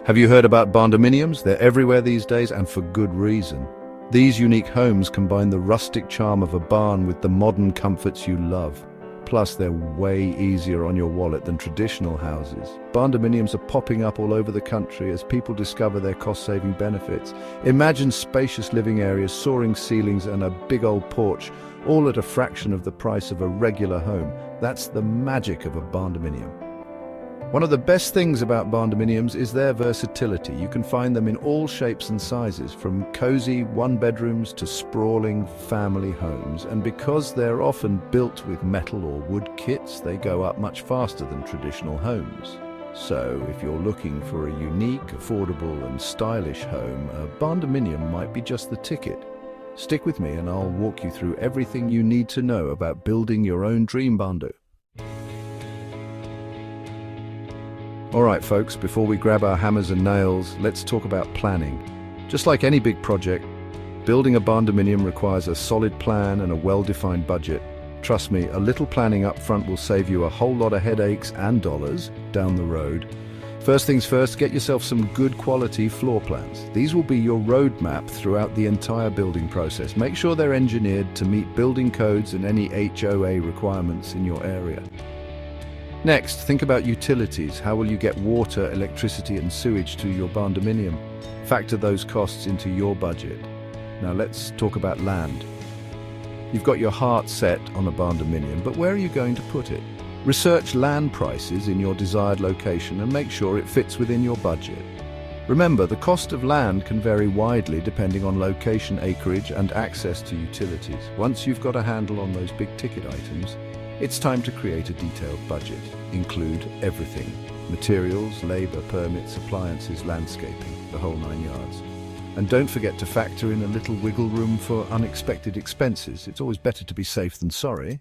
Have you heard about Barndominiums? They're everywhere these days, and for good reason. These unique homes combine the rustic charm of a barn with the modern comforts you love. Plus, they're way easier on your wallet than traditional houses. Barndominiums are popping up all over the country as people discover their cost-saving benefits. Imagine spacious living areas, soaring ceilings, and a big old porch, all at a fraction of the price of a regular home. That's the magic of a barndominium. One of the best things about barndominiums is their versatility. You can find them in all shapes and sizes, from cozy one-bedrooms to sprawling family homes. And because they're often built with metal or wood kits, they go up much faster than traditional homes. So, if you're looking for a unique, affordable and stylish home, a barndominium might be just the ticket. Stick with me and I'll walk you through everything you need to know about building your own dream bando. Alright folks, before we grab our hammers and nails, let's talk about planning. Just like any big project, building a barndominium requires a solid plan and a well-defined budget. Trust me, a little planning up front will save you a whole lot of headaches and dollars down the road. First things first, get yourself some good quality floor plans. These will be your roadmap throughout the entire building process. Make sure they're engineered to meet building codes and any HOA requirements in your area. Next, think about utilities. How will you get water, electricity and sewage to your barndominium? Factor those costs into your budget. Now let's talk about land. You've got your heart set on a barndominium, but where are you going to put it? Research land prices in your desired location and make sure it fits within your budget. Remember, the cost of land can vary widely depending on location, acreage and access to utilities. Once you've got a handle on those big ticket items, it's time to create a detailed budget. Include everything: materials, labor, permits, appliances, landscaping, the whole 9 yards. And don't forget to factor in a little wiggle room for unexpected expenses. It's always better to be safe than sorry.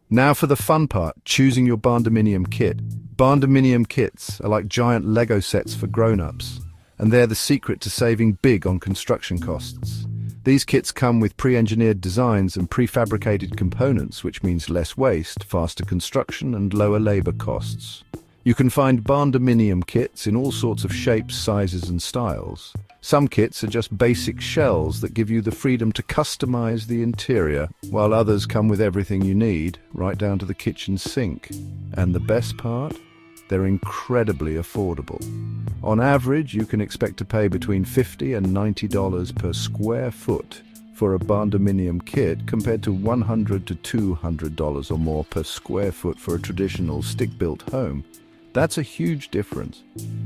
Now for the fun part, choosing your barndominium kit. Barndominium kits are like giant Lego sets for grown-ups, and they're the secret to saving big on construction costs. These kits come with pre-engineered designs and prefabricated components, which means less waste, faster construction and lower labor costs. You can find barndominium kits in all sorts of shapes, sizes and styles. Some kits are just basic shells that give you the freedom to customize the interior, while others come with everything you need, right down to the kitchen sink. And the best part? They're incredibly affordable. On average, you can expect to pay between $50 and $90 per square foot for a barndominium kit, compared to $100 to $200 or more per square foot for a traditional stick-built home. That's a huge difference.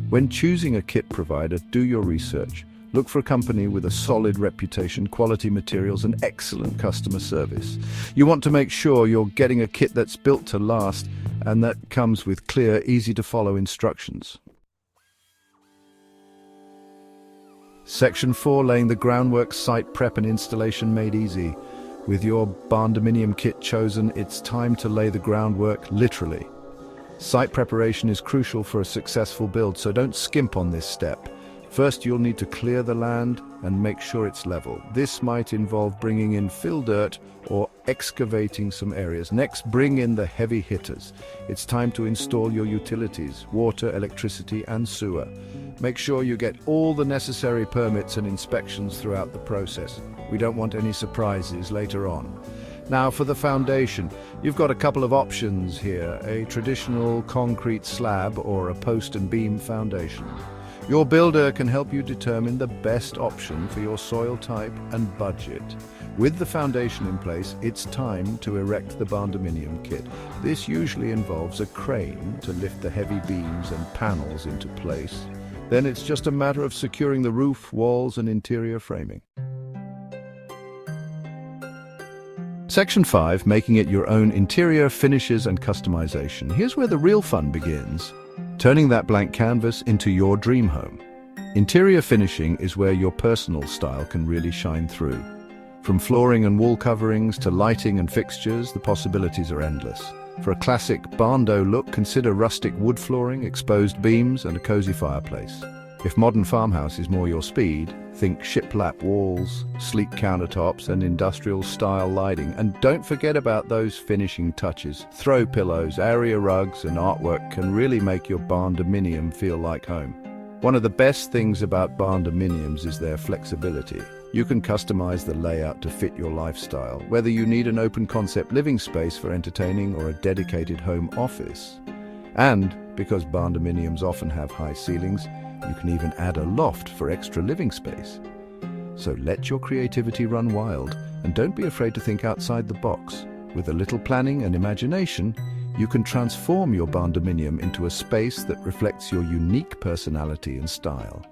When choosing a kit provider, do your research. Look for a company with a solid reputation, quality materials, and excellent customer service. You want to make sure you're getting a kit that's built to last and that comes with clear, easy-to-follow instructions. Section 4, laying the groundwork, site prep and installation made easy. With your barndominium kit chosen, it's time to lay the groundwork, literally. Site preparation is crucial for a successful build, so don't skimp on this step. First, you'll need to clear the land and make sure it's level. This might involve bringing in fill dirt or excavating some areas. Next, bring in the heavy hitters. It's time to install your utilities: water, electricity, and sewer. Make sure you get all the necessary permits and inspections throughout the process. We don't want any surprises later on. Now for the foundation. You've got a couple of options here: a traditional concrete slab or a post and beam foundation. Your builder can help you determine the best option for your soil type and budget. With the foundation in place, it's time to erect the barndominium kit. This usually involves a crane to lift the heavy beams and panels into place. Then it's just a matter of securing the roof, walls, and interior framing. Section 5, making it your own: interior finishes and customization. Here's where the real fun begins. Turning that blank canvas into your dream home. Interior finishing is where your personal style can really shine through. From flooring and wall coverings to lighting and fixtures, the possibilities are endless. For a classic barndo look, consider rustic wood flooring, exposed beams, and a cozy fireplace. If modern farmhouse is more your speed, think shiplap walls, sleek countertops and industrial-style lighting. And don't forget about those finishing touches. Throw pillows, area rugs and artwork can really make your Barndominium feel like home. One of the best things about Barndominiums is their flexibility. You can customize the layout to fit your lifestyle, whether you need an open-concept living space for entertaining or a dedicated home office. And because Barndominiums often have high ceilings, you can even add a loft for extra living space. So let your creativity run wild, and don't be afraid to think outside the box. With a little planning and imagination, you can transform your Barndominium into a space that reflects your unique personality and style.